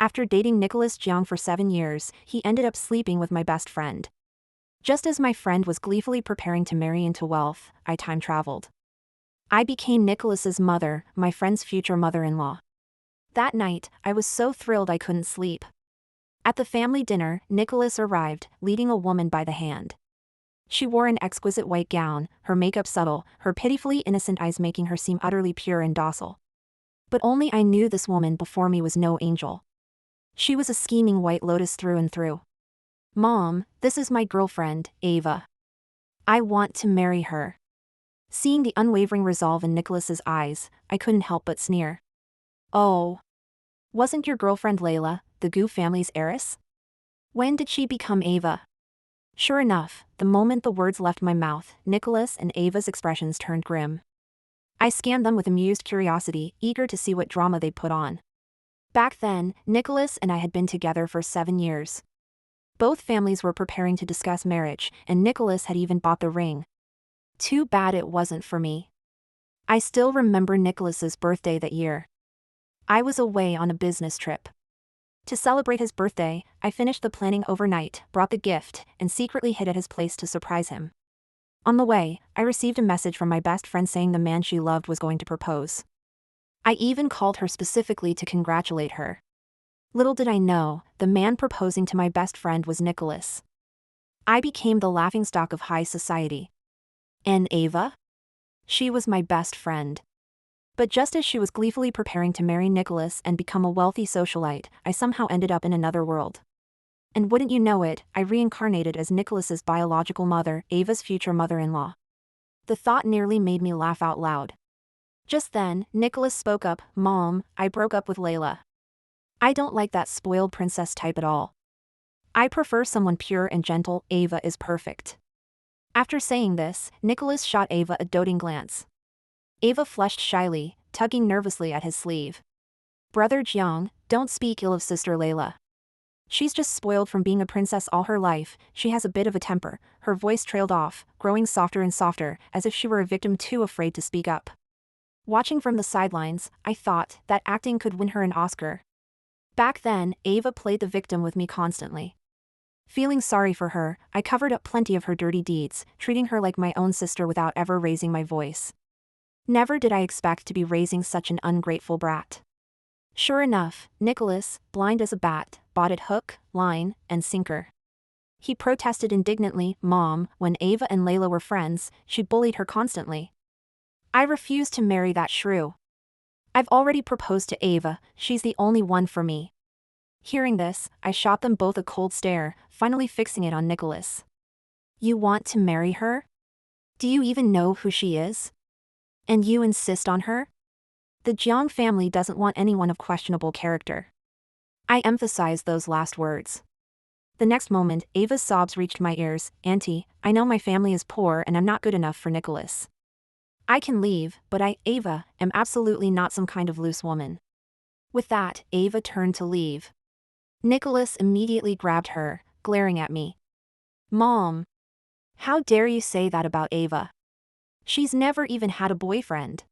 After dating Nicholas Jiang for 7 years, he ended up sleeping with my best friend. Just as my friend was gleefully preparing to marry into wealth, I time traveled. I became Nicholas's mother, my friend's future mother-in-law. That night, I was so thrilled I couldn't sleep. At the family dinner, Nicholas arrived, leading a woman by the hand. She wore an exquisite white gown, her makeup subtle, her pitifully innocent eyes making her seem utterly pure and docile. But only I knew this woman before me was no angel. She was a scheming white lotus through and through. "Mom, this is my girlfriend, Ava. I want to marry her." Seeing the unwavering resolve in Nicholas's eyes, I couldn't help but sneer. "Oh. Wasn't your girlfriend Layla, the Gu family's heiress? When did she become Ava?" Sure enough, the moment the words left my mouth, Nicholas and Ava's expressions turned grim. I scanned them with amused curiosity, eager to see what drama they'd put on. Back then, Nicholas and I had been together for 7 years. Both families were preparing to discuss marriage, and Nicholas had even bought the ring. Too bad it wasn't for me. I still remember Nicholas's birthday that year. I was away on a business trip. To celebrate his birthday, I finished the planning overnight, brought the gift, and secretly hid at his place to surprise him. On the way, I received a message from my best friend saying the man she loved was going to propose. I even called her specifically to congratulate her. Little did I know, the man proposing to my best friend was Nicholas. I became the laughingstock of high society. And Ava? She was my best friend. But just as she was gleefully preparing to marry Nicholas and become a wealthy socialite, I somehow ended up in another world. And wouldn't you know it, I reincarnated as Nicholas's biological mother, Ava's future mother-in-law. The thought nearly made me laugh out loud. Just then, Nicholas spoke up. "Mom, I broke up with Layla. I don't like that spoiled princess type at all. I prefer someone pure and gentle. Ava is perfect." After saying this, Nicholas shot Ava a doting glance. Ava flushed shyly, tugging nervously at his sleeve. "Brother Jiang, don't speak ill of sister Layla. She's just spoiled from being a princess all her life. She has a bit of a temper." Her voice trailed off, growing softer and softer, as if she were a victim too afraid to speak up. Watching from the sidelines, I thought that acting could win her an Oscar. Back then, Ava played the victim with me constantly. Feeling sorry for her, I covered up plenty of her dirty deeds, treating her like my own sister without ever raising my voice. Never did I expect to be raising such an ungrateful brat. Sure enough, Nicholas, blind as a bat, bought it hook, line, and sinker. He protested indignantly. "Mom, when Ava and Layla were friends, she bullied her constantly. I refuse to marry that shrew. I've already proposed to Ava, she's the only one for me." Hearing this, I shot them both a cold stare, finally fixing it on Nicholas. "You want to marry her? Do you even know who she is? And you insist on her? The Jiang family doesn't want anyone of questionable character." I emphasized those last words. The next moment, Ava's sobs reached my ears. "Auntie, I know my family is poor and I'm not good enough for Nicholas. I can leave, but I, Ava, am absolutely not some kind of loose woman." With that, Ava turned to leave. Nicholas immediately grabbed her, glaring at me. "Mom, how dare you say that about Ava? She's never even had a boyfriend.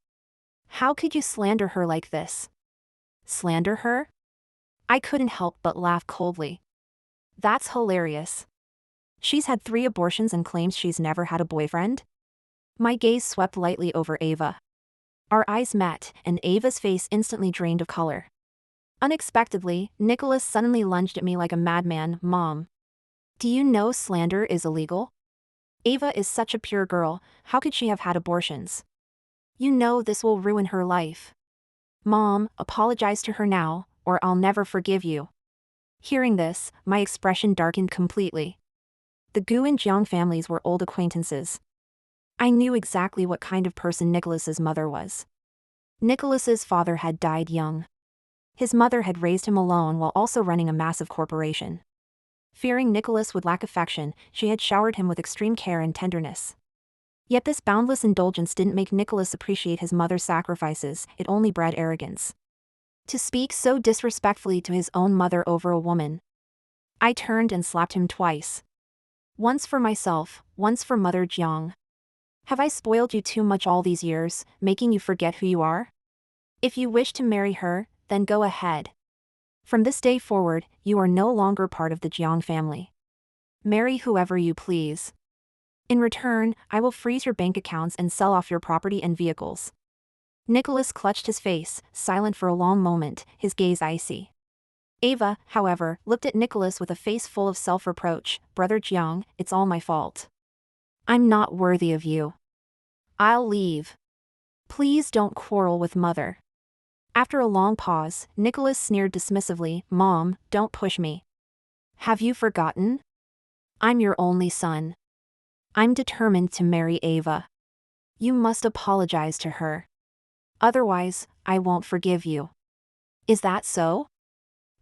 How could you slander her like this?" "Slander her?" I couldn't help but laugh coldly. "That's hilarious. She's had 3 abortions and claims she's never had a boyfriend?" My gaze swept lightly over Ava. Our eyes met, and Ava's face instantly drained of color. Unexpectedly, Nicholas suddenly lunged at me like a madman. "Mom, do you know slander is illegal? Ava is such a pure girl, how could she have had abortions? You know this will ruin her life. Mom, apologize to her now, or I'll never forgive you." Hearing this, my expression darkened completely. The Gu and Jiang families were old acquaintances. I knew exactly what kind of person Nicholas's mother was. Nicholas's father had died young. His mother had raised him alone while also running a massive corporation. Fearing Nicholas would lack affection, she had showered him with extreme care and tenderness. Yet this boundless indulgence didn't make Nicholas appreciate his mother's sacrifices, it only bred arrogance. To speak so disrespectfully to his own mother over a woman. I turned and slapped him twice. Once for myself, once for Mother Jiang. Have I spoiled you too much all these years, making you forget who you are? If you wish to marry her, then go ahead. From this day forward, you are no longer part of the Jiang family. Marry whoever you please. In return, I will freeze your bank accounts and sell off your property and vehicles." Nicholas clutched his face, silent for a long moment, his gaze icy. Ava, however, looked at Nicholas with a face full of self-reproach. "Brother Jiang, it's all my fault. I'm not worthy of you. I'll leave. Please don't quarrel with Mother." After a long pause, Nicholas sneered dismissively, "Mom, don't push me. Have you forgotten? I'm your only son. I'm determined to marry Ava. You must apologize to her. Otherwise, I won't forgive you. Is that so?"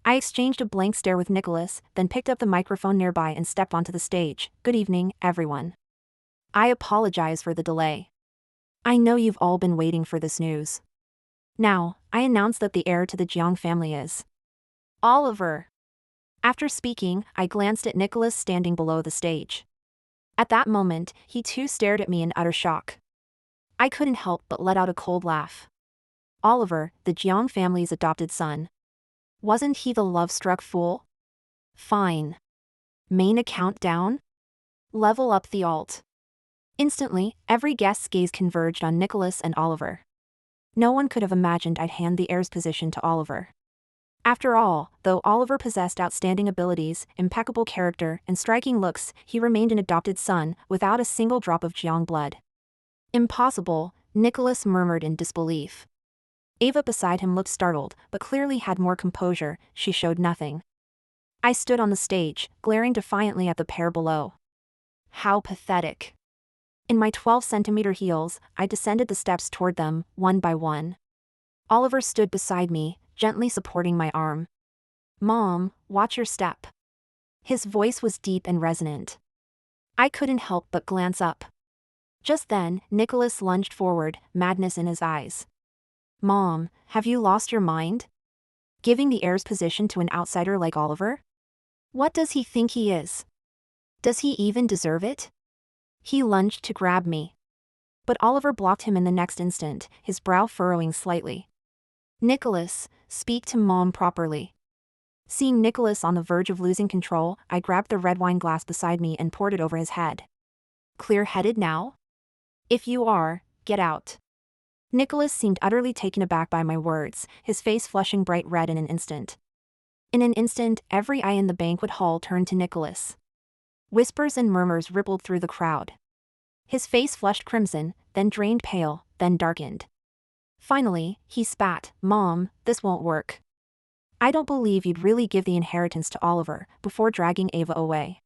I exchanged a blank stare with Nicholas, then picked up the microphone nearby and stepped onto the stage. "Good evening, everyone. I apologize for the delay. I know you've all been waiting for this news. Now, I announce that the heir to the Jiang family is Oliver." After speaking, I glanced at Nicholas standing below the stage. At that moment, he too stared at me in utter shock. I couldn't help but let out a cold laugh. Oliver, the Jiang family's adopted son. Wasn't he the love-struck fool? Fine. Main account down? Level up the alt. Instantly, every guest's gaze converged on Nicholas and Oliver. No one could have imagined I'd hand the heir's position to Oliver. After all, though Oliver possessed outstanding abilities, impeccable character, and striking looks, he remained an adopted son, without a single drop of Jiang blood. "Impossible," Nicholas murmured in disbelief. Ava beside him looked startled, but clearly had more composure. She showed nothing. I stood on the stage, glaring defiantly at the pair below. How pathetic. In my 12-centimeter heels, I descended the steps toward them, one by one. Oliver stood beside me, gently supporting my arm. "Mom, watch your step." His voice was deep and resonant. I couldn't help but glance up. Just then, Nicholas lunged forward, madness in his eyes. "Mom, have you lost your mind? Giving the heir's position to an outsider like Oliver? What does he think he is? Does he even deserve it?" He lunged to grab me. But Oliver blocked him in the next instant, his brow furrowing slightly. "Nicholas, speak to Mom properly." Seeing Nicholas on the verge of losing control, I grabbed the red wine glass beside me and poured it over his head. "Clear-headed now? If you are, get out." Nicholas seemed utterly taken aback by my words, his face flushing bright red in an instant. In an instant, every eye in the banquet hall turned to Nicholas. Whispers and murmurs rippled through the crowd. His face flushed crimson, then drained pale, then darkened. Finally, he spat, "Mom, this won't work. I don't believe you'd really give the inheritance to Oliver," before dragging Ava away.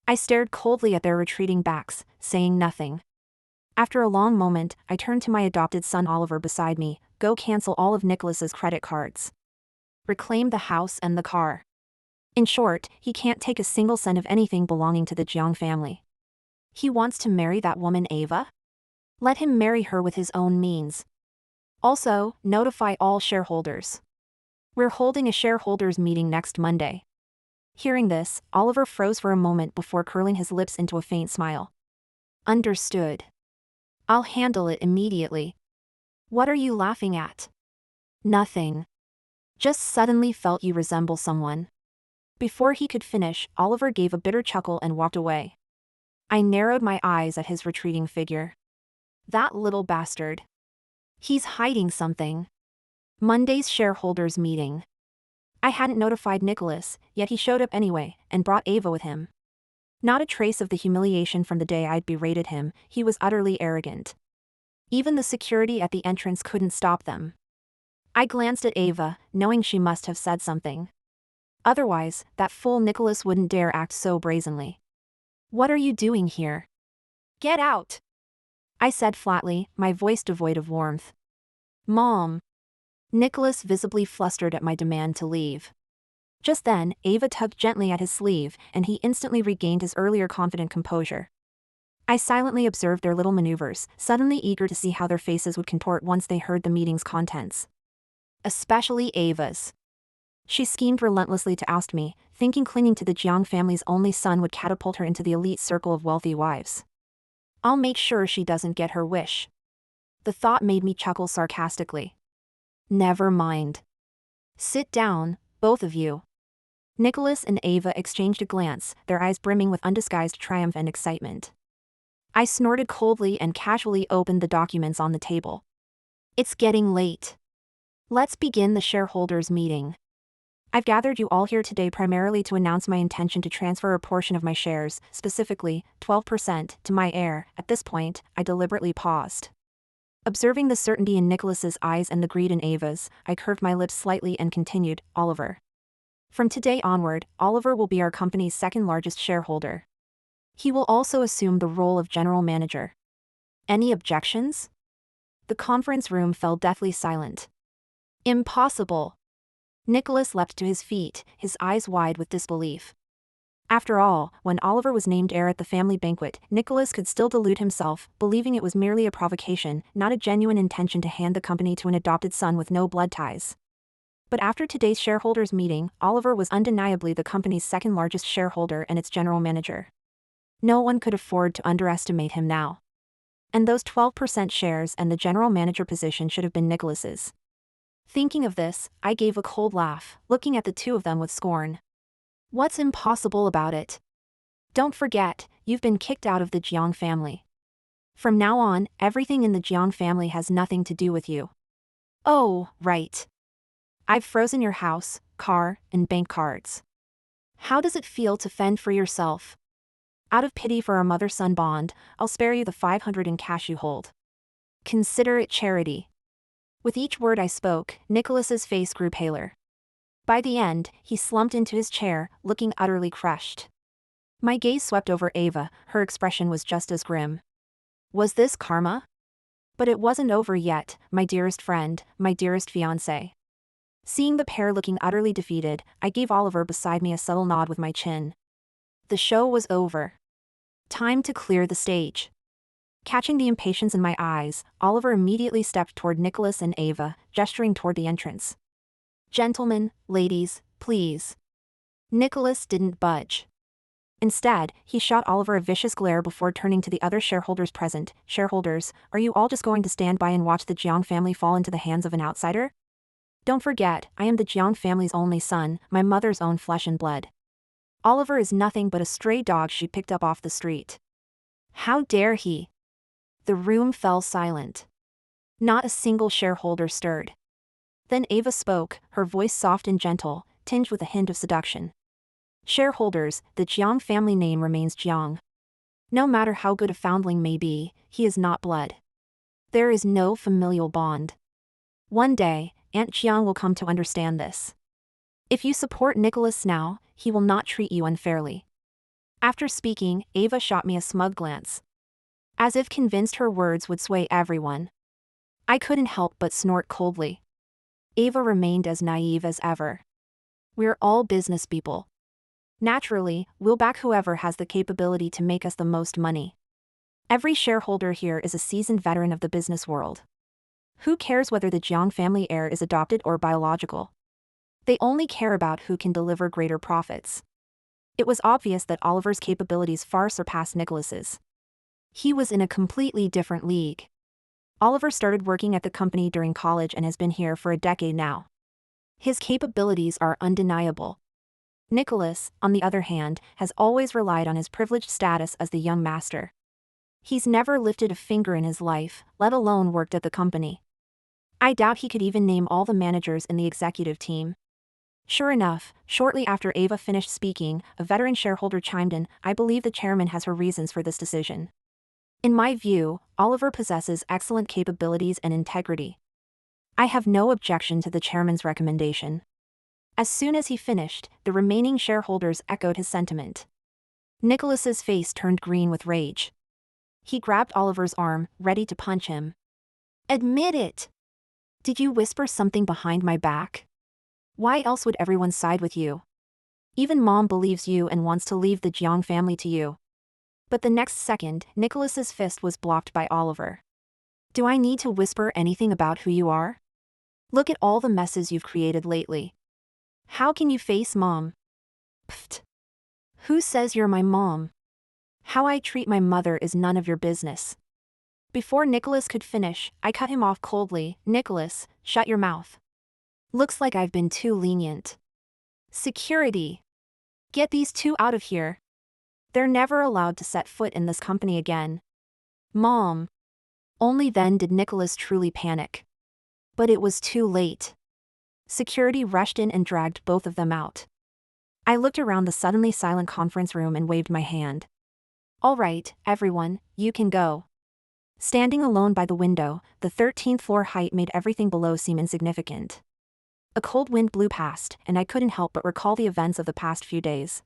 I stared coldly at their retreating backs, saying nothing. After a long moment, I turned to my adopted son Oliver beside me. "Go cancel all of Nicholas's credit cards. Reclaim the house and the car. In short, he can't take a single cent of anything belonging to the Jiang family. He wants to marry that woman Ava? Let him marry her with his own means. Also, notify all shareholders. We're holding a shareholders meeting next Monday." Hearing this, Oliver froze for a moment before curling his lips into a faint smile. "Understood. I'll handle it immediately." "What are you laughing at?" "Nothing. Just suddenly felt you resemble someone." Before he could finish, Oliver gave a bitter chuckle and walked away. I narrowed my eyes at his retreating figure. That little bastard. He's hiding something. Monday's shareholders meeting. I hadn't notified Nicholas, yet he showed up anyway, and brought Ava with him. Not a trace of the humiliation from the day I'd berated him, he was utterly arrogant. Even the security at the entrance couldn't stop them. I glanced at Ava, knowing she must have said something. Otherwise, that fool Nicholas wouldn't dare act so brazenly. "What are you doing here?" "Get out!" I said flatly, my voice devoid of warmth. "Mom." Nicholas visibly flustered at my demand to leave. Just then, Ava tugged gently at his sleeve, and he instantly regained his earlier confident composure. I silently observed their little maneuvers, suddenly eager to see how their faces would contort once they heard the meeting's contents. Especially Ava's. She schemed relentlessly to oust me, thinking clinging to the Jiang family's only son would catapult her into the elite circle of wealthy wives. I'll make sure she doesn't get her wish. The thought made me chuckle sarcastically. Never mind. Sit down, Both of you. Nicholas and Ava exchanged a glance, their eyes brimming with undisguised triumph and excitement. I snorted coldly and casually opened the documents on the table. It's getting late. Let's begin the shareholders' meeting. I've gathered you all here today primarily to announce my intention to transfer a portion of my shares, specifically 12%, to my heir. At this point, I deliberately paused. Observing the certainty in Nicholas's eyes and the greed in Ava's, I curved my lips slightly and continued, Oliver. From today onward, Oliver will be our company's second largest shareholder. He will also assume the role of general manager. Any objections? The conference room fell deathly silent. Impossible. Nicholas leapt to his feet, his eyes wide with disbelief. After all, when Oliver was named heir at the family banquet, Nicholas could still delude himself, believing it was merely a provocation, not a genuine intention to hand the company to an adopted son with no blood ties. But after today's shareholders' meeting, Oliver was undeniably the company's second largest shareholder and its general manager. No one could afford to underestimate him now. And those 12% shares and the general manager position should have been Nicholas's. Thinking of this, I gave a cold laugh, looking at the two of them with scorn. What's impossible about it? Don't forget, you've been kicked out of the Jiang family. From now on, everything in the Jiang family has nothing to do with you. Oh, right. I've frozen your house, car, and bank cards. How does it feel to fend for yourself? Out of pity for our mother-son bond, I'll spare you the 500 in cash you hold. Consider it charity. With each word I spoke, Nicholas's face grew paler. By the end, he slumped into his chair, looking utterly crushed. My gaze swept over Ava, her expression was just as grim. Was this karma? But it wasn't over yet, my dearest friend, my dearest fiancé. Seeing the pair looking utterly defeated, I gave Oliver beside me a subtle nod with my chin. The show was over. Time to clear the stage. Catching the impatience in my eyes, Oliver immediately stepped toward Nicholas and Ava, gesturing toward the entrance. Gentlemen, ladies, please. Nicholas didn't budge. Instead, he shot Oliver a vicious glare before turning to the other shareholders present. Shareholders, are you all just going to stand by and watch the Jiang family fall into the hands of an outsider? Don't forget, I am the Jiang family's only son, my mother's own flesh and blood. Oliver is nothing but a stray dog she picked up off the street. How dare he? The room fell silent. Not a single shareholder stirred. Then Ava spoke, her voice soft and gentle, tinged with a hint of seduction. Shareholders, the Jiang family name remains Jiang. No matter how good a foundling may be, he is not blood. There is no familial bond. One day, Aunt Jiang will come to understand this. If you support Nicholas now, he will not treat you unfairly. After speaking, Ava shot me a smug glance. As if convinced her words would sway everyone. I couldn't help but snort coldly. Ava remained as naive as ever. We're all business people. Naturally, we'll back whoever has the capability to make us the most money. Every shareholder here is a seasoned veteran of the business world. Who cares whether the Jiang family heir is adopted or biological? They only care about who can deliver greater profits. It was obvious that Oliver's capabilities far surpassed Nicholas's. He was in a completely different league. Oliver started working at the company during college and has been here for a decade now. His capabilities are undeniable. Nicholas, on the other hand, has always relied on his privileged status as the young master. He's never lifted a finger in his life, let alone worked at the company. I doubt he could even name all the managers in the executive team. Sure enough, shortly after Ava finished speaking, a veteran shareholder chimed in, I believe the chairman has her reasons for this decision. In my view, Oliver possesses excellent capabilities and integrity. I have no objection to the chairman's recommendation. As soon as he finished, the remaining shareholders echoed his sentiment. Nicholas's face turned green with rage. He grabbed Oliver's arm, ready to punch him. Admit it! Did you whisper something behind my back? Why else would everyone side with you? Even Mom believes you and wants to leave the Jiang family to you. But the next second, Nicholas's fist was blocked by Oliver. Do I need to whisper anything about who you are? Look at all the messes you've created lately. How can you face Mom? Pfft. Who says you're my mom? How I treat my mother is none of your business. Before Nicholas could finish, I cut him off coldly. Nicholas, shut your mouth. Looks like I've been too lenient. Security! Get these two out of here. They're never allowed to set foot in this company again. Mom! Only then did Nicholas truly panic. But it was too late. Security rushed in and dragged both of them out. I looked around the suddenly silent conference room and waved my hand. All right, everyone, you can go. Standing alone by the window, the 13th floor height made everything below seem insignificant. A cold wind blew past, and I couldn't help but recall the events of the past few days.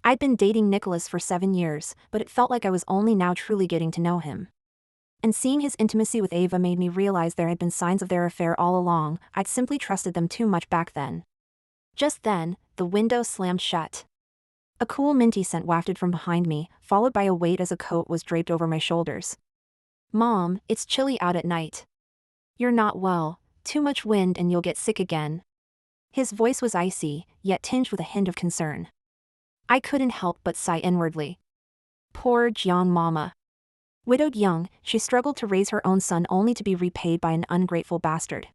I'd been dating Nicholas for 7 years, but it felt like I was only now truly getting to know him. And seeing his intimacy with Ava made me realize there had been signs of their affair all along. I'd simply trusted them too much back then. Just then, the window slammed shut. A cool minty scent wafted from behind me, followed by a weight as a coat was draped over my shoulders. Mom, it's chilly out at night. You're not well, too much wind and you'll get sick again. His voice was icy, yet tinged with a hint of concern. I couldn't help but sigh inwardly. Poor Jiang mama. Widowed young, she struggled to raise her own son only to be repaid by an ungrateful bastard.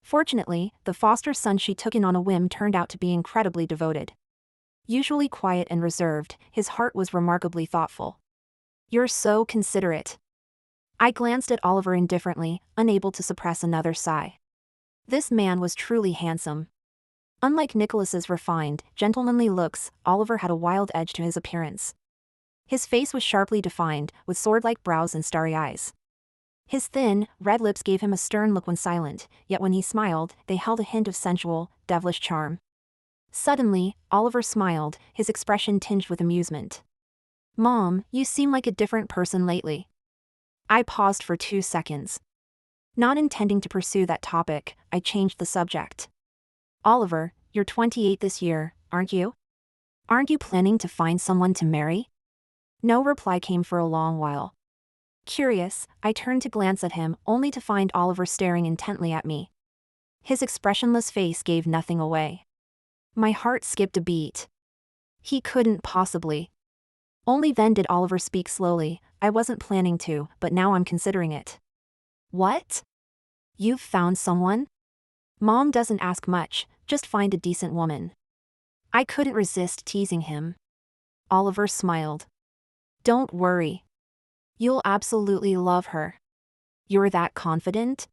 Fortunately, the foster son she took in on a whim turned out to be incredibly devoted. Usually quiet and reserved, his heart was remarkably thoughtful. You're so considerate. I glanced at Oliver indifferently, unable to suppress another sigh. This man was truly handsome. Unlike Nicholas's refined, gentlemanly looks, Oliver had a wild edge to his appearance. His face was sharply defined, with sword-like brows and starry eyes. His thin, red lips gave him a stern look when silent, yet when he smiled, they held a hint of sensual, devilish charm. Suddenly, Oliver smiled, his expression tinged with amusement. Mom, you seem like a different person lately. I paused for 2 seconds. Not intending to pursue that topic, I changed the subject. Oliver, you're 28 this year, aren't you? Aren't you planning to find someone to marry? No reply came for a long while. Curious, I turned to glance at him, only to find Oliver staring intently at me. His expressionless face gave nothing away. My heart skipped a beat. He couldn't possibly. Only then did Oliver speak slowly. I wasn't planning to, but now I'm considering it. What? You've found someone? Mom doesn't ask much, just find a decent woman. I couldn't resist teasing him. Oliver smiled. Don't worry. You'll absolutely love her. You're that confident?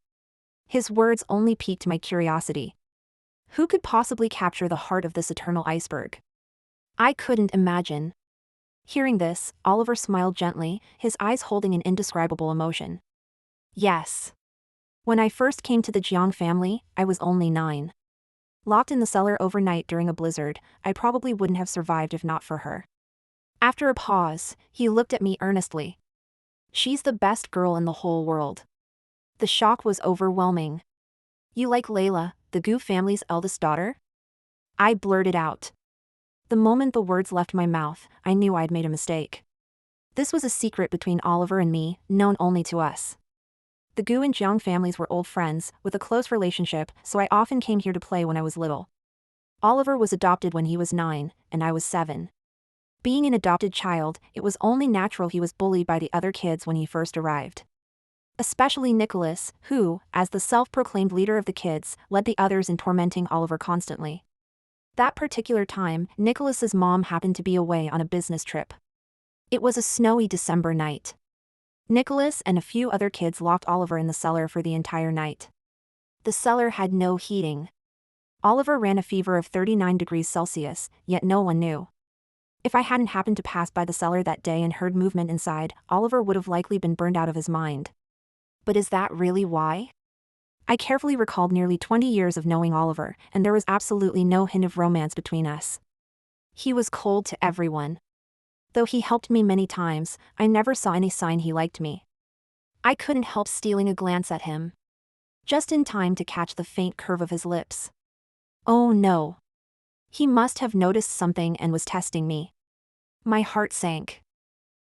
His words only piqued my curiosity. Who could possibly capture the heart of this eternal iceberg? I couldn't imagine. Hearing this, Oliver smiled gently, his eyes holding an indescribable emotion. Yes. When I first came to the Jiang family, I was only 9. Locked in the cellar overnight during a blizzard, I probably wouldn't have survived if not for her. After a pause, he looked at me earnestly. She's the best girl in the whole world. The shock was overwhelming. You like Layla, the Gu family's eldest daughter? I blurted out. The moment the words left my mouth, I knew I'd made a mistake. This was a secret between Oliver and me, known only to us. The Gu and Jiang families were old friends, with a close relationship, so I often came here to play when I was little. Oliver was adopted when he was 9, and I was 7. Being an adopted child, it was only natural he was bullied by the other kids when he first arrived. Especially Nicholas, who, as the self-proclaimed leader of the kids, led the others in tormenting Oliver constantly. That particular time, Nicholas's mom happened to be away on a business trip. It was a snowy December night. Nicholas and a few other kids locked Oliver in the cellar for the entire night. The cellar had no heating. Oliver ran a fever of 39 degrees Celsius, yet no one knew. If I hadn't happened to pass by the cellar that day and heard movement inside, Oliver would have likely been burned out of his mind. But is that really why? I carefully recalled nearly 20 years of knowing Oliver, and there was absolutely no hint of romance between us. He was cold to everyone. Though he helped me many times, I never saw any sign he liked me. I couldn't help stealing a glance at him. Just in time to catch the faint curve of his lips. Oh no. He must have noticed something and was testing me. My heart sank.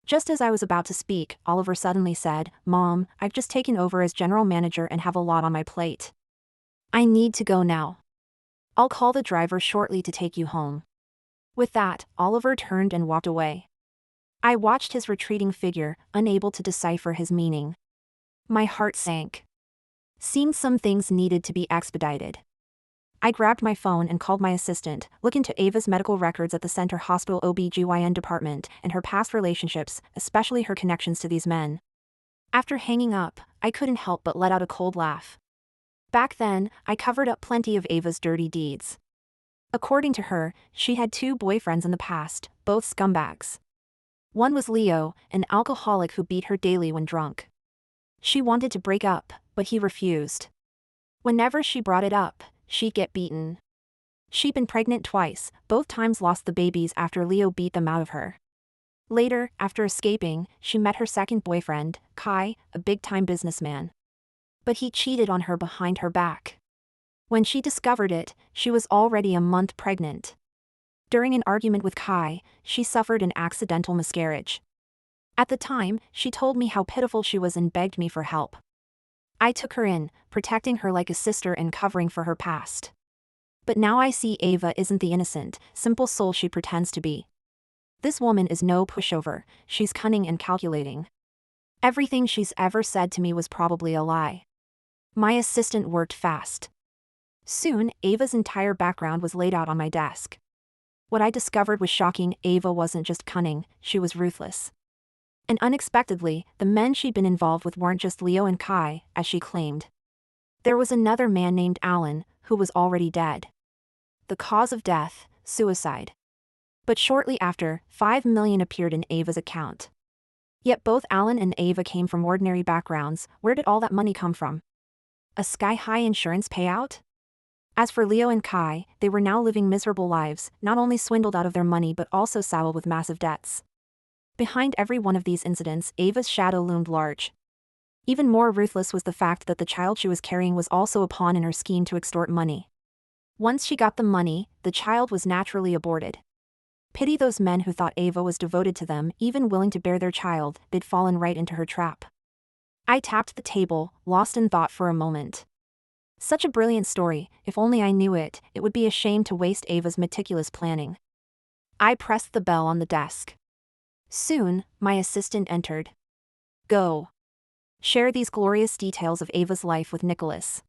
Just as I was about to speak, Oliver suddenly said, Mom, I've just taken over as general manager and have a lot on my plate. I need to go now. I'll call the driver shortly to take you home. With that, Oliver turned and walked away. I watched his retreating figure, unable to decipher his meaning. My heart sank. Seemed some things needed to be expedited. I grabbed my phone and called my assistant, look into Ava's medical records at the Center Hospital OB/GYN department and her past relationships, especially her connections to these men. After hanging up, I couldn't help but let out a cold laugh. Back then, I covered up plenty of Ava's dirty deeds. According to her, she had 2 boyfriends in the past, both scumbags. One was Leo, an alcoholic who beat her daily when drunk. She wanted to break up, but he refused. Whenever she brought it up, she'd get beaten. She'd been pregnant twice, both times lost the babies after Leo beat them out of her. Later, after escaping, she met her second boyfriend, Kai, a big-time businessman. But he cheated on her behind her back. When she discovered it, she was already a month pregnant. During an argument with Kai, she suffered an accidental miscarriage. At the time, she told me how pitiful she was and begged me for help. I took her in, protecting her like a sister and covering for her past. But now I see Ava isn't the innocent, simple soul she pretends to be. This woman is no pushover, she's cunning and calculating. Everything she's ever said to me was probably a lie. My assistant worked fast. Soon, Ava's entire background was laid out on my desk. What I discovered was shocking. Ava wasn't just cunning, she was ruthless. And unexpectedly, the men she'd been involved with weren't just Leo and Kai, as she claimed. There was another man named Alan, who was already dead. The cause of death, suicide. But shortly after, $5 million appeared in Ava's account. Yet both Alan and Ava came from ordinary backgrounds. Where did all that money come from? A sky-high insurance payout? As for Leo and Kai, they were now living miserable lives, not only swindled out of their money but also saddled with massive debts. Behind every one of these incidents, Ava's shadow loomed large. Even more ruthless was the fact that the child she was carrying was also a pawn in her scheme to extort money. Once she got the money, the child was naturally aborted. Pity those men who thought Ava was devoted to them, even willing to bear their child. They'd fallen right into her trap. I tapped the table, lost in thought for a moment. Such a brilliant story. If only I knew it, it would be a shame to waste Ava's meticulous planning. I pressed the bell on the desk. Soon, my assistant entered. Go. Share these glorious details of Ava's life with Nicholas.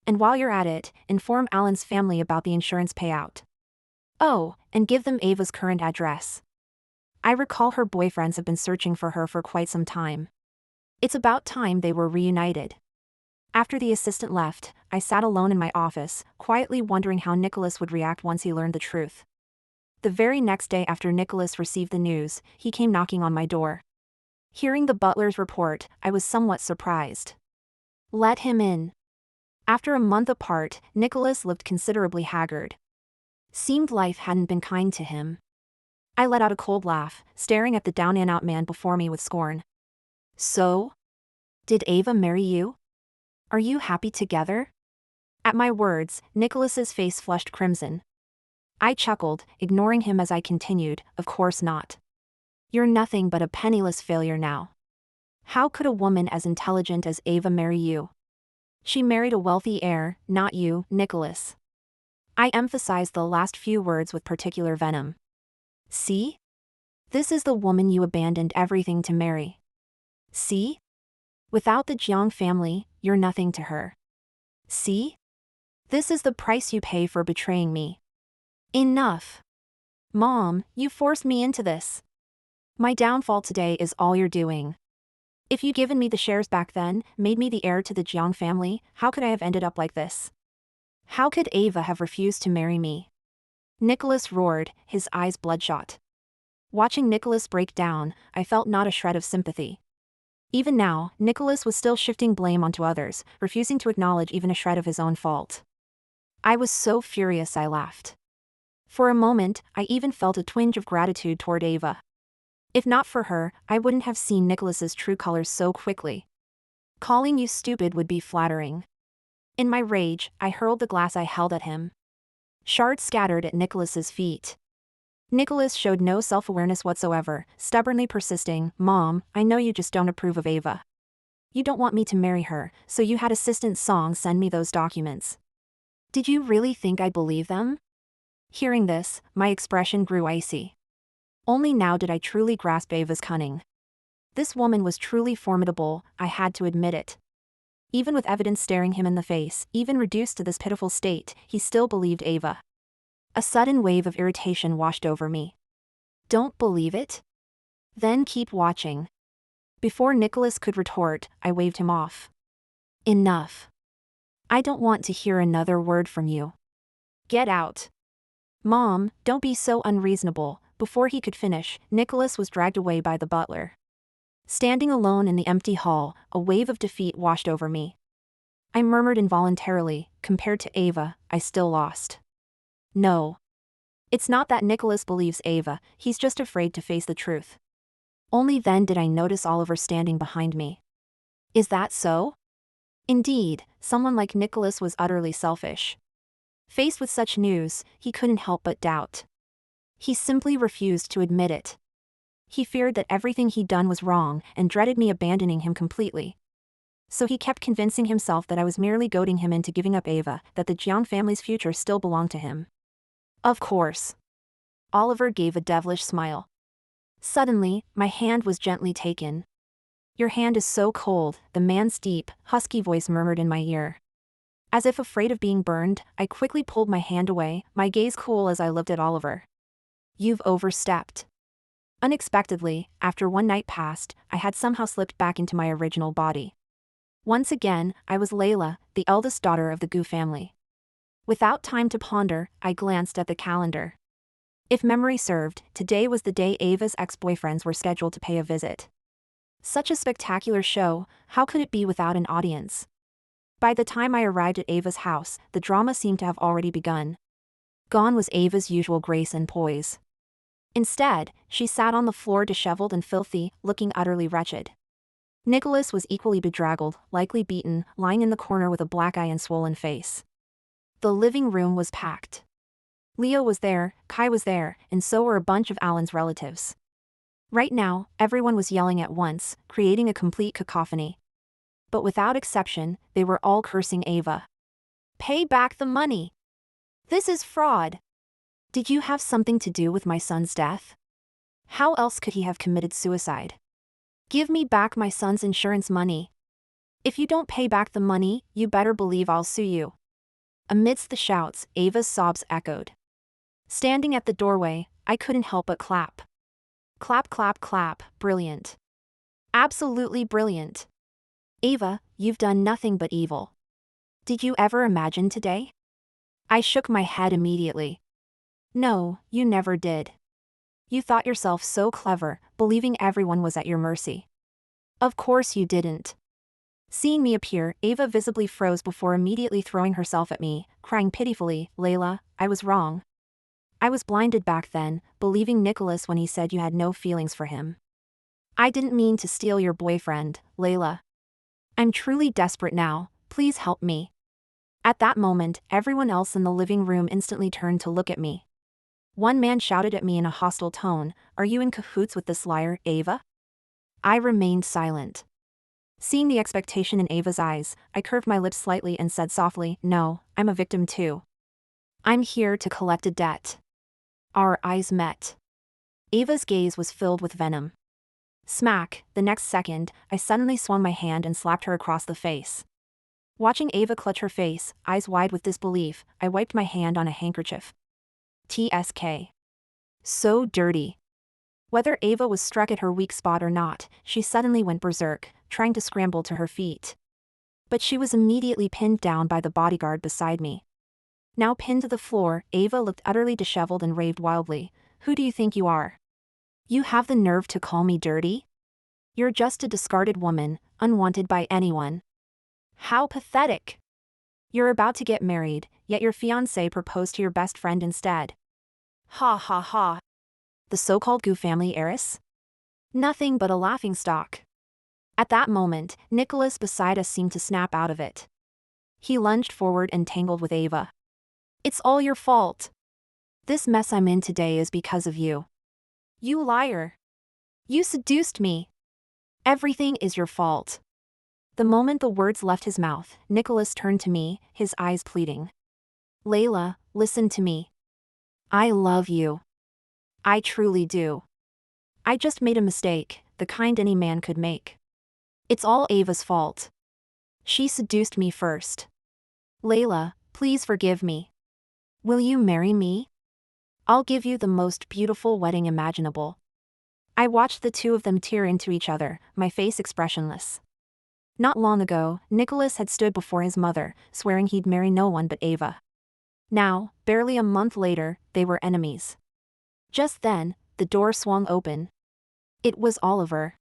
And while you're at it, inform Alan's family about the insurance payout. Oh, and give them Ava's current address. I recall her boyfriends have been searching for her for quite some time. It's about time they were reunited. After the assistant left, I sat alone in my office, quietly wondering how Nicholas would react once he learned the truth. The very next day after Nicholas received the news, he came knocking on my door. Hearing the butler's report, I was somewhat surprised. Let him in. After a month apart, Nicholas looked considerably haggard. Seemed life hadn't been kind to him. I let out a cold laugh, staring at the down-and-out man before me with scorn. So? Did Ava marry you? Are you happy together? At my words, Nicholas's face flushed crimson. I chuckled, ignoring him as I continued, of course not. You're nothing but a penniless failure now. How could a woman as intelligent as Ava marry you? She married a wealthy heir, not you, Nicholas. I emphasized the last few words with particular venom. See? This is the woman you abandoned everything to marry. See? Without the Jiang family, you're nothing to her. See? This is the price you pay for betraying me. Enough. Mom, you forced me into this. My downfall today is all you're doing. If you'd given me the shares back then, made me the heir to the Jiang family, how could I have ended up like this? How could Ava have refused to marry me? Nicholas roared, his eyes bloodshot. Watching Nicholas break down, I felt not a shred of sympathy. Even now, Nicholas was still shifting blame onto others, refusing to acknowledge even a shred of his own fault. I was so furious I laughed. For a moment, I even felt a twinge of gratitude toward Ava. If not for her, I wouldn't have seen Nicholas's true colors so quickly. Calling you stupid would be flattering. In my rage, I hurled the glass I held at him. Shards scattered at Nicholas's feet. Nicholas showed no self-awareness whatsoever, stubbornly persisting, Mom, I know you just don't approve of Ava. You don't want me to marry her, so you had Assistant Song send me those documents. Did you really think I'd believe them? Hearing this, my expression grew icy. Only now did I truly grasp Ava's cunning. This woman was truly formidable, I had to admit it. Even with evidence staring him in the face, even reduced to this pitiful state, he still believed Ava. A sudden wave of irritation washed over me. Don't believe it? Then keep watching. Before Nicholas could retort, I waved him off. Enough. I don't want to hear another word from you. Get out. Mom, don't be so unreasonable. Before he could finish, Nicholas was dragged away by the butler. Standing alone in the empty hall, a wave of defeat washed over me. I murmured involuntarily, compared to Ava, I still lost. No. It's not that Nicholas believes Ava, he's just afraid to face the truth. Only then did I notice Oliver standing behind me. Is that so? Indeed, someone like Nicholas was utterly selfish. Faced with such news, he couldn't help but doubt. He simply refused to admit it. He feared that everything he'd done was wrong and dreaded me abandoning him completely. So he kept convincing himself that I was merely goading him into giving up Ava, that the Jiang family's future still belonged to him. Of course. Oliver gave a devilish smile. Suddenly, my hand was gently taken. Your hand is so cold, the man's deep, husky voice murmured in my ear. As if afraid of being burned, I quickly pulled my hand away, my gaze cool as I looked at Oliver. You've overstepped. Unexpectedly, after one night passed, I had somehow slipped back into my original body. Once again, I was Layla, the eldest daughter of the Gu family. Without time to ponder, I glanced at the calendar. If memory served, today was the day Ava's ex-boyfriends were scheduled to pay a visit. Such a spectacular show, how could it be without an audience? By the time I arrived at Ava's house, the drama seemed to have already begun. Gone was Ava's usual grace and poise. Instead, she sat on the floor disheveled and filthy, looking utterly wretched. Nicholas was equally bedraggled, likely beaten, lying in the corner with a black eye and swollen face. The living room was packed. Leo was there, Kai was there, and so were a bunch of Alan's relatives. Right now, everyone was yelling at once, creating a complete cacophony. But without exception, they were all cursing Ava. Pay back the money! This is fraud! Did you have something to do with my son's death? How else could he have committed suicide? Give me back my son's insurance money. If you don't pay back the money, you better believe I'll sue you. Amidst the shouts, Ava's sobs echoed. Standing at the doorway, I couldn't help but clap. Clap, clap, clap, brilliant. Absolutely brilliant. Ava, you've done nothing but evil. Did you ever imagine today? I shook my head immediately. No, you never did. You thought yourself so clever, believing everyone was at your mercy. Of course you didn't. Seeing me appear, Ava visibly froze before immediately throwing herself at me, crying pitifully, Layla, I was wrong. I was blinded back then, believing Nicholas when he said you had no feelings for him. I didn't mean to steal your boyfriend, Layla. I'm truly desperate now, please help me. At that moment, everyone else in the living room instantly turned to look at me. One man shouted at me in a hostile tone, Are you in cahoots with this liar, Ava? I remained silent. Seeing the expectation in Ava's eyes, I curved my lips slightly and said softly, No, I'm a victim too. I'm here to collect a debt. Our eyes met. Ava's gaze was filled with venom. Smack, the next second, I suddenly swung my hand and slapped her across the face. Watching Ava clutch her face, eyes wide with disbelief, I wiped my hand on a handkerchief. TSK. So dirty. Whether Ava was struck at her weak spot or not, she suddenly went berserk, trying to scramble to her feet. But she was immediately pinned down by the bodyguard beside me. Now pinned to the floor, Ava looked utterly disheveled and raved wildly, Who do you think you are? You have the nerve to call me dirty? You're just a discarded woman, unwanted by anyone. How pathetic! You're about to get married, yet your fiancé proposed to your best friend instead. Ha ha ha. The so-called Gu family heiress? Nothing but a laughingstock. At that moment, Nicholas beside us seemed to snap out of it. He lunged forward and tangled with Ava. It's all your fault. This mess I'm in today is because of you. You liar. You seduced me. Everything is your fault. The moment the words left his mouth, Nicholas turned to me, his eyes pleading. Layla, listen to me. I love you. I truly do. I just made a mistake, the kind any man could make. It's all Ava's fault. She seduced me first. Layla, please forgive me. Will you marry me? I'll give you the most beautiful wedding imaginable. I watched the two of them tear into each other, my face expressionless. Not long ago, Nicholas had stood before his mother, swearing he'd marry no one but Ava. Now, barely a month later, they were enemies. Just then, the door swung open. It was Oliver.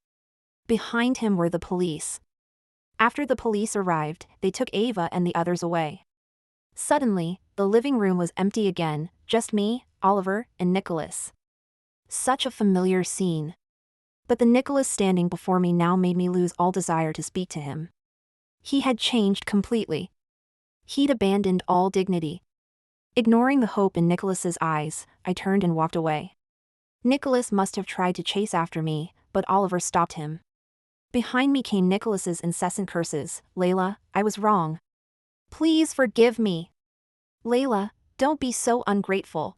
Behind him were the police. After the police arrived, they took Ava and the others away. Suddenly, the living room was empty again, just me, Oliver, and Nicholas. Such a familiar scene. But the Nicholas standing before me now made me lose all desire to speak to him. He had changed completely. He'd abandoned all dignity. Ignoring the hope in Nicholas's eyes, I turned and walked away. Nicholas must have tried to chase after me, but Oliver stopped him. Behind me came Nicholas's incessant curses. Layla, I was wrong. Please forgive me. Layla, don't be so ungrateful.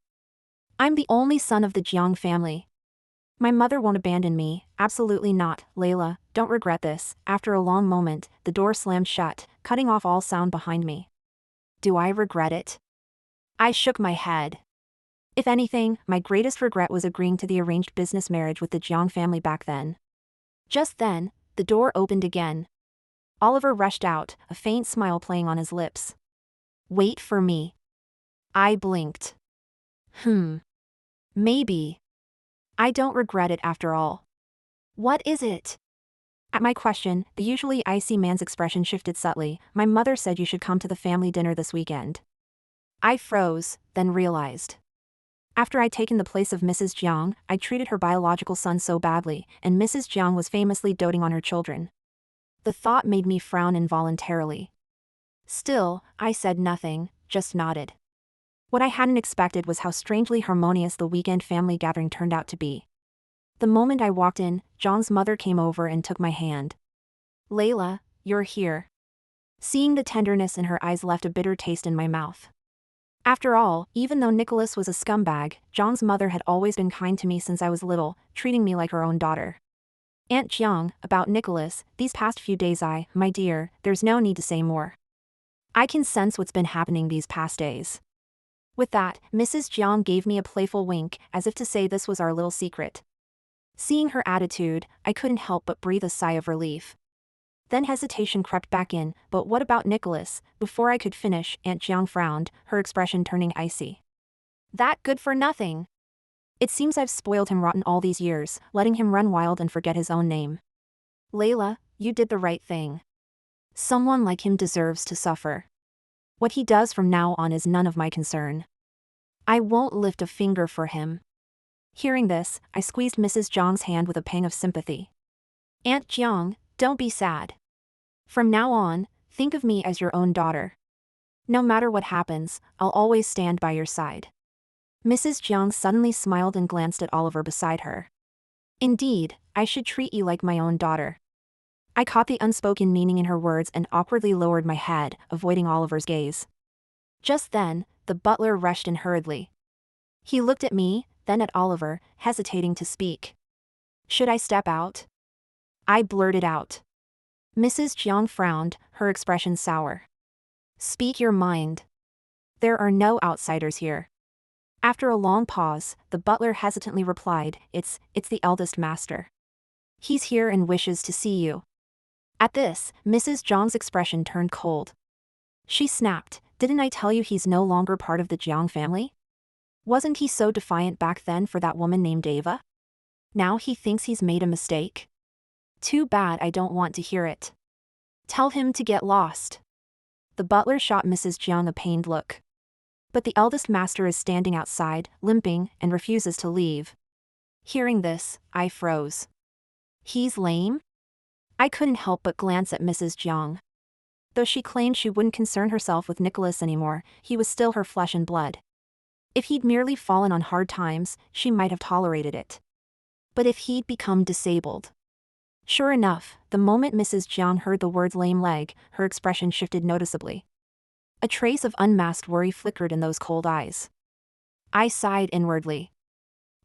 I'm the only son of the Jiang family. My mother won't abandon me, absolutely not. Layla, don't regret this. After a long moment, the door slammed shut, cutting off all sound behind me. Do I regret it? I shook my head. If anything, my greatest regret was agreeing to the arranged business marriage with the Jiang family back then. Just then, the door opened again. Oliver rushed out, a faint smile playing on his lips. Wait for me. I blinked. Maybe. I don't regret it after all. What is it? At my question, the usually icy man's expression shifted subtly. My mother said you should come to the family dinner this weekend. I froze, then realized. After I'd taken the place of Mrs. Jiang, I treated her biological son so badly, and Mrs. Jiang was famously doting on her children. The thought made me frown involuntarily. Still, I said nothing, just nodded. What I hadn't expected was how strangely harmonious the weekend family gathering turned out to be. The moment I walked in, Jiang's mother came over and took my hand. Layla, you're here. Seeing the tenderness in her eyes left a bitter taste in my mouth. After all, even though Nicholas was a scumbag, Jiang's mother had always been kind to me since I was little, treating me like her own daughter. Aunt Jiang, about Nicholas, these past few days my dear, there's no need to say more. I can sense what's been happening these past days. With that, Mrs. Jiang gave me a playful wink, as if to say this was our little secret. Seeing her attitude, I couldn't help but breathe a sigh of relief. Then hesitation crept back in. But what about Nicholas? Before I could finish, Aunt Jiang frowned, her expression turning icy. That good for nothing. It seems I've spoiled him rotten all these years, letting him run wild and forget his own name. Layla, you did the right thing. Someone like him deserves to suffer. What he does from now on is none of my concern. I won't lift a finger for him. Hearing this, I squeezed Mrs. Jiang's hand with a pang of sympathy. Aunt Jiang, don't be sad. From now on, think of me as your own daughter. No matter what happens, I'll always stand by your side. Mrs. Jiang suddenly smiled and glanced at Oliver beside her. Indeed, I should treat you like my own daughter. I caught the unspoken meaning in her words and awkwardly lowered my head, avoiding Oliver's gaze. Just then, the butler rushed in hurriedly. He looked at me, then at Oliver, hesitating to speak. Should I step out? I blurted out. Mrs. Jiang frowned, her expression sour. Speak your mind. There are no outsiders here. After a long pause, the butler hesitantly replied, It's the eldest master. He's here and wishes to see you. At this, Mrs. Jiang's expression turned cold. She snapped, Didn't I tell you he's no longer part of the Jiang family? Wasn't he so defiant back then for that woman named Ava? Now he thinks he's made a mistake? Too bad I don't want to hear it. Tell him to get lost. The butler shot Mrs. Jiang a pained look. But the eldest master is standing outside, limping, and refuses to leave. Hearing this, I froze. He's lame? I couldn't help but glance at Mrs. Jiang. Though she claimed she wouldn't concern herself with Nicholas anymore, he was still her flesh and blood. If he'd merely fallen on hard times, she might have tolerated it. But if he'd become disabled? Sure enough, the moment Mrs. Jiang heard the words lame leg, her expression shifted noticeably. A trace of unmasked worry flickered in those cold eyes. I sighed inwardly.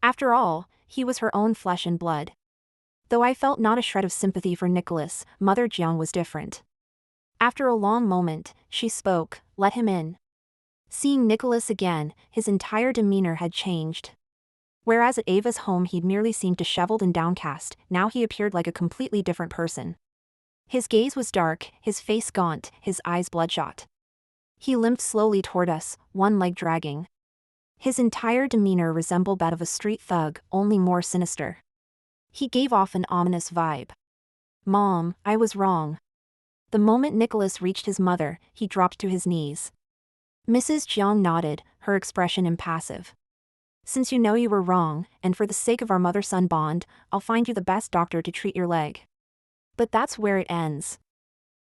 After all, he was her own flesh and blood. Though I felt not a shred of sympathy for Nicholas, Mother Jiang was different. After a long moment, she spoke, "Let him in." Seeing Nicholas again, his entire demeanor had changed. Whereas at Ava's home he'd merely seemed disheveled and downcast, now he appeared like a completely different person. His gaze was dark, his face gaunt, his eyes bloodshot. He limped slowly toward us, one leg dragging. His entire demeanor resembled that of a street thug, only more sinister. He gave off an ominous vibe. "Mom, I was wrong." The moment Nicholas reached his mother, he dropped to his knees. Mrs. Jiang nodded, her expression impassive. "Since you know you were wrong, and for the sake of our mother-son bond, I'll find you the best doctor to treat your leg." But that's where it ends.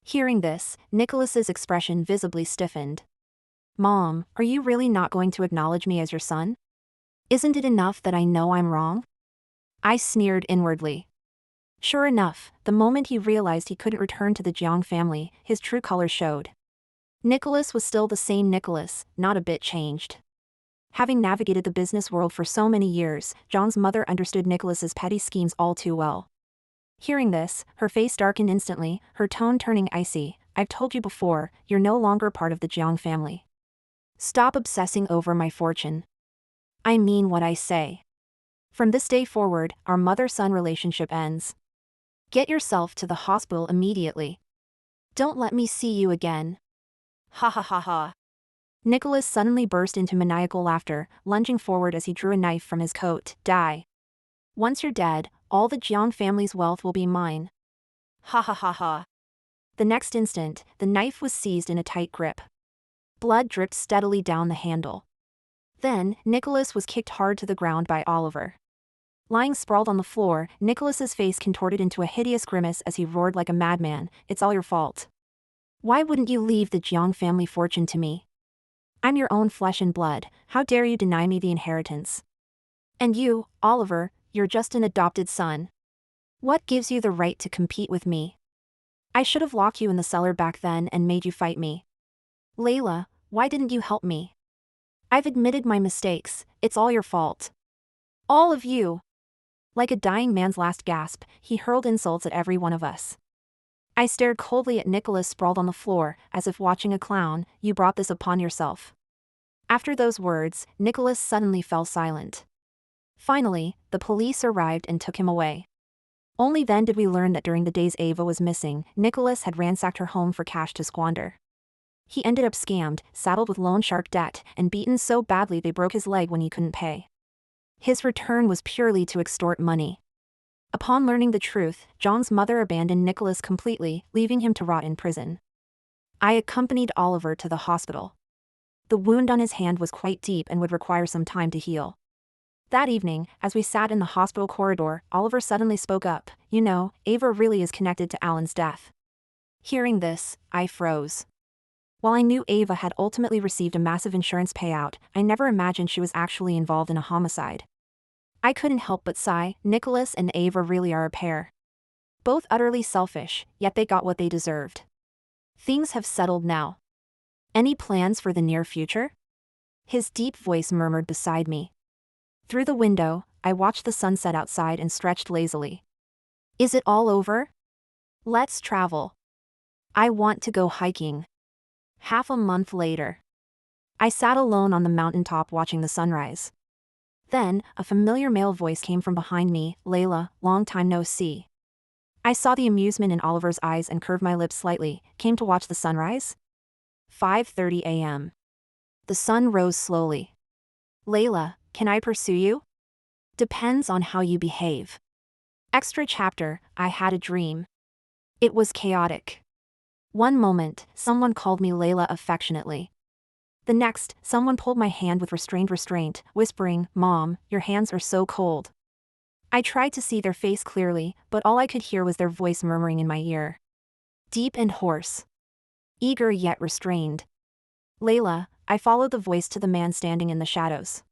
Hearing this, Nicholas's expression visibly stiffened. "Mom, are you really not going to acknowledge me as your son? Isn't it enough that I know I'm wrong?" I sneered inwardly. Sure enough, the moment he realized he couldn't return to the Jiang family, his true colors showed. Nicholas was still the same Nicholas, not a bit changed. Having navigated the business world for so many years, Jiang's mother understood Nicholas's petty schemes all too well. Hearing this, her face darkened instantly, her tone turning icy. "I've told you before, you're no longer part of the Jiang family. Stop obsessing over my fortune. I mean what I say. From this day forward, our mother-son relationship ends. Get yourself to the hospital immediately. Don't let me see you again." Ha ha ha ha. Nicholas suddenly burst into maniacal laughter, lunging forward as he drew a knife from his coat. "Die. Once you're dead, all the Jiang family's wealth will be mine." Ha ha ha ha. The next instant, the knife was seized in a tight grip. Blood dripped steadily down the handle. Then, Nicholas was kicked hard to the ground by Oliver. Lying sprawled on the floor, Nicholas's face contorted into a hideous grimace as he roared like a madman, "It's all your fault. Why wouldn't you leave the Jiang family fortune to me? I'm your own flesh and blood, how dare you deny me the inheritance? And you, Oliver, you're just an adopted son. What gives you the right to compete with me? I should have locked you in the cellar back then and made you fight me. Layla, why didn't you help me? I've admitted my mistakes, it's all your fault. All of you." Like a dying man's last gasp, he hurled insults at every one of us. I stared coldly at Nicholas sprawled on the floor, as if watching a clown. "You brought this upon yourself." After those words, Nicholas suddenly fell silent. Finally, the police arrived and took him away. Only then did we learn that during the days Ava was missing, Nicholas had ransacked her home for cash to squander. He ended up scammed, saddled with loan shark debt, and beaten so badly they broke his leg when he couldn't pay. His return was purely to extort money. Upon learning the truth, John's mother abandoned Nicholas completely, leaving him to rot in prison. I accompanied Oliver to the hospital. The wound on his hand was quite deep and would require some time to heal. That evening, as we sat in the hospital corridor, Oliver suddenly spoke up. "You know, Ava really is connected to Alan's death." Hearing this, I froze. While I knew Ava had ultimately received a massive insurance payout, I never imagined she was actually involved in a homicide. I couldn't help but sigh. Nicholas and Ava really are a pair. Both utterly selfish, yet they got what they deserved. Things have settled now. Any plans for the near future? His deep voice murmured beside me. Through the window, I watched the sunset outside and stretched lazily. Is it all over? Let's travel. I want to go hiking. Half a month later. I sat alone on the mountaintop watching the sunrise. Then, a familiar male voice came from behind me. "Layla, long time no see." I saw the amusement in Oliver's eyes and curved my lips slightly. "Came to watch the sunrise?" 5:30 a.m. The sun rose slowly. "Layla, can I pursue you?" "Depends on how you behave." Extra chapter, I had a dream. It was chaotic. One moment, someone called me Layla affectionately. The next, someone pulled my hand with restrained restraint, whispering, "Mom, your hands are so cold." I tried to see their face clearly, but all I could hear was their voice murmuring in my ear. Deep and hoarse. Eager yet restrained. "Layla," I followed the voice to the man standing in the shadows.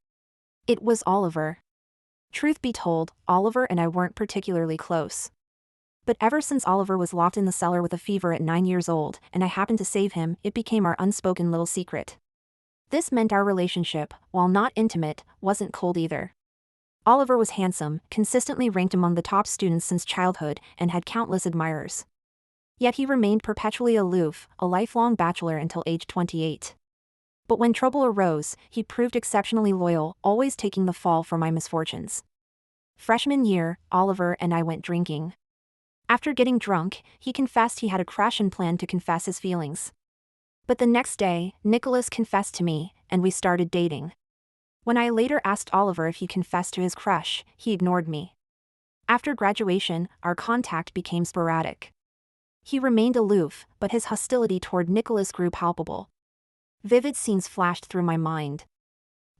It was Oliver. Truth be told, Oliver and I weren't particularly close. But ever since Oliver was locked in the cellar with a fever at 9 years old, and I happened to save him, it became our unspoken little secret. This meant our relationship, while not intimate, wasn't cold either. Oliver was handsome, consistently ranked among the top students since childhood, and had countless admirers. Yet he remained perpetually aloof, a lifelong bachelor until age 28. But when trouble arose, he proved exceptionally loyal, always taking the fall for my misfortunes. Freshman year, Oliver and I went drinking. After getting drunk, he confessed he had a crush and planned to confess his feelings. But the next day, Nicholas confessed to me, and we started dating. When I later asked Oliver if he confessed to his crush, he ignored me. After graduation, our contact became sporadic. He remained aloof, but his hostility toward Nicholas grew palpable. Vivid scenes flashed through my mind.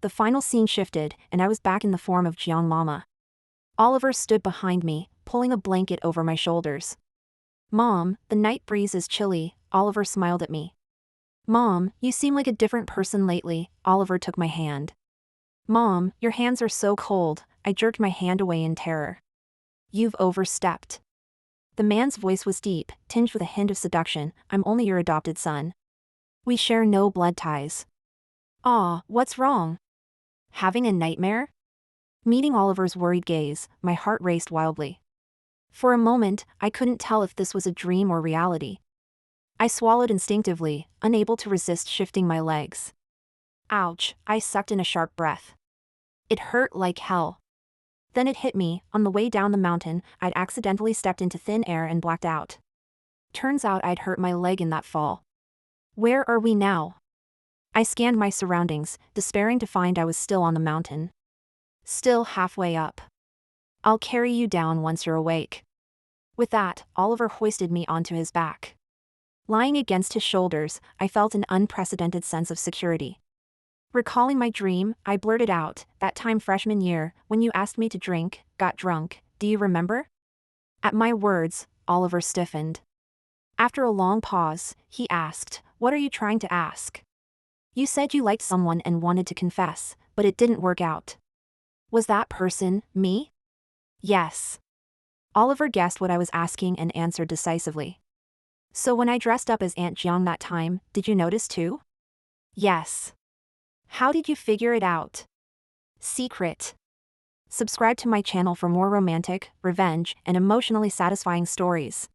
The final scene shifted, and I was back in the form of Jiang Mama. Oliver stood behind me, pulling a blanket over my shoulders. "Mom, the night breeze is chilly," Oliver smiled at me. "Mom, you seem like a different person lately," Oliver took my hand. "Mom, your hands are so cold," I jerked my hand away in terror. "You've overstepped." The man's voice was deep, tinged with a hint of seduction. "I'm only your adopted son. We share no blood ties." "Aw, what's wrong? Having a nightmare?" Meeting Oliver's worried gaze, my heart raced wildly. For a moment, I couldn't tell if this was a dream or reality. I swallowed instinctively, unable to resist shifting my legs. Ouch, I sucked in a sharp breath. It hurt like hell. Then it hit me, on the way down the mountain, I'd accidentally stepped into thin air and blacked out. Turns out I'd hurt my leg in that fall. Where are we now? I scanned my surroundings, despairing to find I was still on the mountain. Still halfway up. "I'll carry you down once you're awake." With that, Oliver hoisted me onto his back. Lying against his shoulders, I felt an unprecedented sense of security. Recalling my dream, I blurted out, "That time freshman year, when you asked me to drink, got drunk, do you remember?" At my words, Oliver stiffened. After a long pause, he asked, "What are you trying to ask?" "You said you liked someone and wanted to confess, but it didn't work out. Was that person me?" "Yes." Oliver guessed what I was asking and answered decisively. "So when I dressed up as Aunt Jiang that time, did you notice too?" "Yes." "How did you figure it out?" "Secret." Subscribe to my channel for more romantic, revenge, and emotionally satisfying stories.